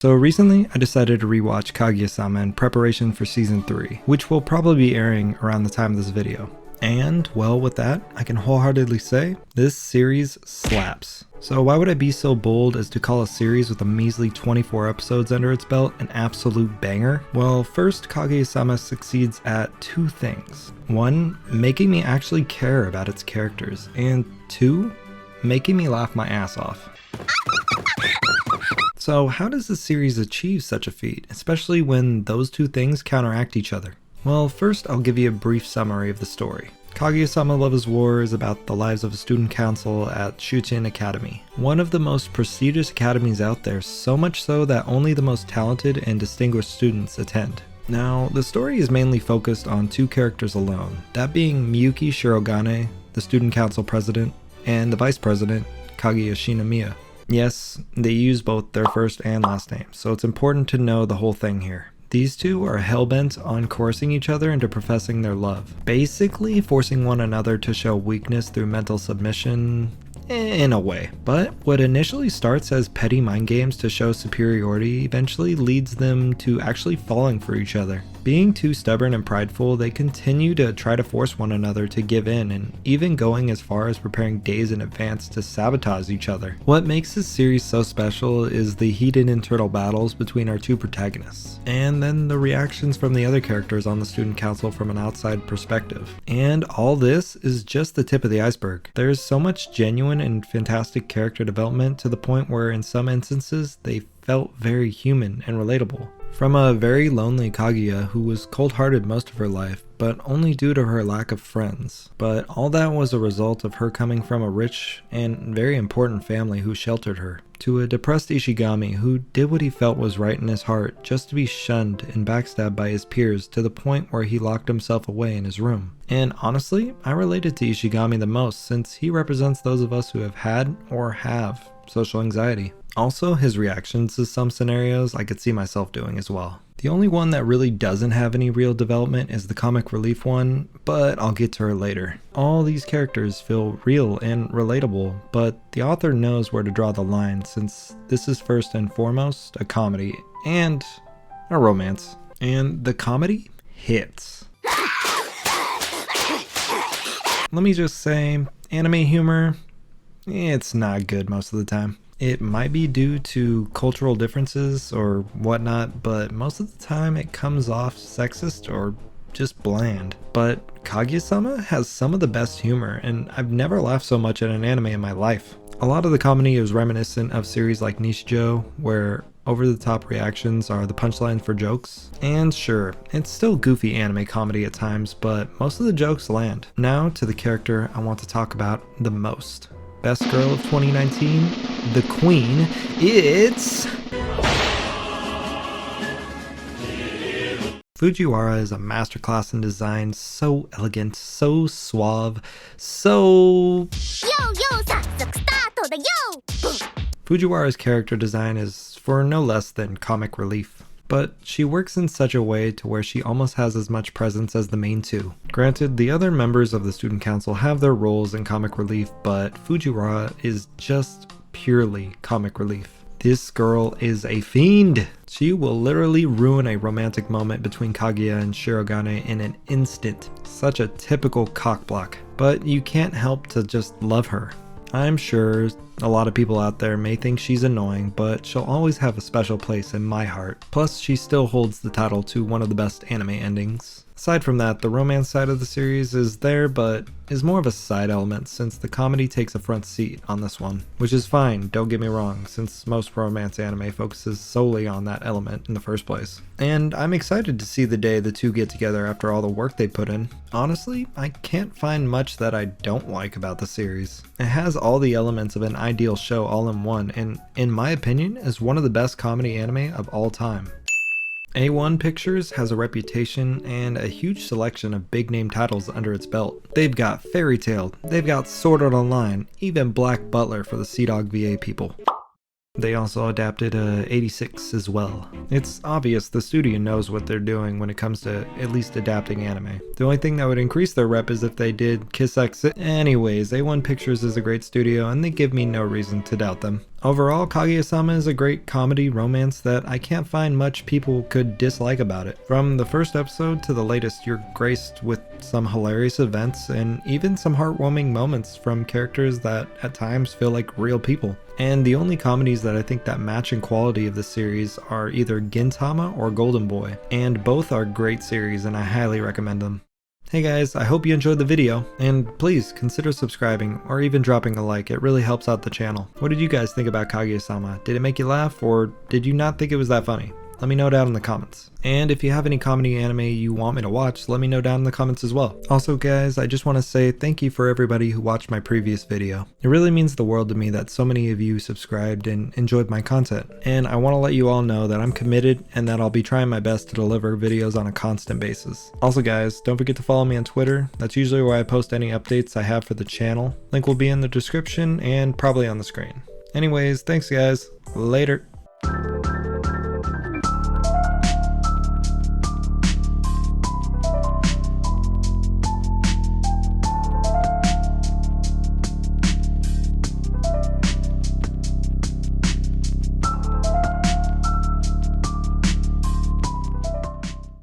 So recently, I decided to rewatch Kaguya Sama in preparation for season 3, which will probably be airing around the time of this video. And, well, with that, I can wholeheartedly say, this series slaps. So why would I be so bold as to call a series with a measly 24 episodes under its belt an absolute banger? Well, first, Kaguya Sama succeeds at two things. One, making me actually care about its characters, and two, making me laugh my ass off. So how does the series achieve such a feat, especially when those two things counteract each other? Well, first I'll give you a brief summary of the story. Kaguya Sama Love is War is about the lives of a student council at Shuchen Academy, one of the most prestigious academies out there, so much so that only the most talented and distinguished students attend. Now, the story is mainly focused on two characters alone, that being Miyuki Shirogane, the student council president, and the vice president, Kaguya Shinomiya. Yes, they use both their first and last names, so it's important to know the whole thing here. These two are hell-bent on coercing each other into professing their love, basically forcing one another to show weakness through mental submission, in a way. But what initially starts as petty mind games to show superiority eventually leads them to actually falling for each other. Being too stubborn and prideful, they continue to try to force one another to give in, and even going as far as preparing days in advance to sabotage each other. What makes this series so special is the heated internal battles between our two protagonists, and then the reactions from the other characters on the student council from an outside perspective. And all this is just the tip of the iceberg. There's so much genuine and fantastic character development to the point where in some instances they felt very human and relatable. From a very lonely Kaguya who was cold-hearted most of her life, but only due to her lack of friends. But all that was a result of her coming from a rich and very important family who sheltered her, to a depressed Ishigami who did what he felt was right in his heart just to be shunned and backstabbed by his peers to the point where he locked himself away in his room. And honestly, I related to Ishigami the most since he represents those of us who have had or have social anxiety. Also, his reactions to some scenarios I could see myself doing as well. The only one that really doesn't have any real development is the comic relief one, but I'll get to her later. All these characters feel real and relatable, but the author knows where to draw the line since this is first and foremost a comedy and a romance. And the comedy hits. Let me just say, anime humor, it's not good most of the time. It might be due to cultural differences or whatnot, but most of the time it comes off sexist or just bland. But Kaguya-sama has some of the best humor, and I've never laughed so much at an anime in my life. A lot of the comedy is reminiscent of series like Nishijo, where over-the-top reactions are the punchlines for jokes. And sure, it's still goofy anime comedy at times, but most of the jokes land. Now to the character I want to talk about the most. Best girl of 2019, the queen, it's Fujiwara is a masterclass in design, so elegant, so suave, so... Fujiwara's character design is for no less than comic relief. But she works in such a way to where she almost has as much presence as the main two. Granted, the other members of the student council have their roles in comic relief, but Fujiwara is just purely comic relief. This girl is a fiend! She will literally ruin a romantic moment between Kaguya and Shirogane in an instant. Such a typical cockblock. But you can't help to just love her. I'm sure a lot of people out there may think she's annoying, but she'll always have a special place in my heart. Plus, she still holds the title to one of the best anime endings. Aside from that, the romance side of the series is there, but is more of a side element since the comedy takes a front seat on this one. Which is fine, don't get me wrong, since most romance anime focuses solely on that element in the first place. And I'm excited to see the day the two get together after all the work they put in. Honestly, I can't find much that I don't like about the series. It has all the elements of an ideal show all in one, and in my opinion, is one of the best comedy anime of all time. A1 Pictures has a reputation and a huge selection of big name titles under its belt. They've got Fairy Tail, they've got Sword Art Online, even Black Butler for the Seadog VA people. They also adapted 86 as well. It's obvious the studio knows what they're doing when it comes to at least adapting anime. The only thing that would increase their rep is if they did Kiss X. Anyways, A1 Pictures is a great studio and they give me no reason to doubt them. Overall, Kaguya Sama is a great comedy romance that I can't find much people could dislike about it. From the first episode to the latest, you're graced with some hilarious events and even some heartwarming moments from characters that at times feel like real people. And the only comedies that I think that match in quality of the series are either Gintama or Golden Boy, and both are great series and I highly recommend them. Hey guys, I hope you enjoyed the video, and please consider subscribing or even dropping a like, it really helps out the channel. What did you guys think about Kaguya-sama? Did it make you laugh, or did you not think it was that funny? Let me know down in the comments. And if you have any comedy anime you want me to watch, let me know down in the comments as well. Also guys, I just want to say thank you for everybody who watched my previous video. It really means the world to me that so many of you subscribed and enjoyed my content. And I want to let you all know that I'm committed and that I'll be trying my best to deliver videos on a constant basis. Also guys, don't forget to follow me on Twitter. That's usually where I post any updates I have for the channel. Link will be in the description and probably on the screen. Anyways, thanks guys. Later.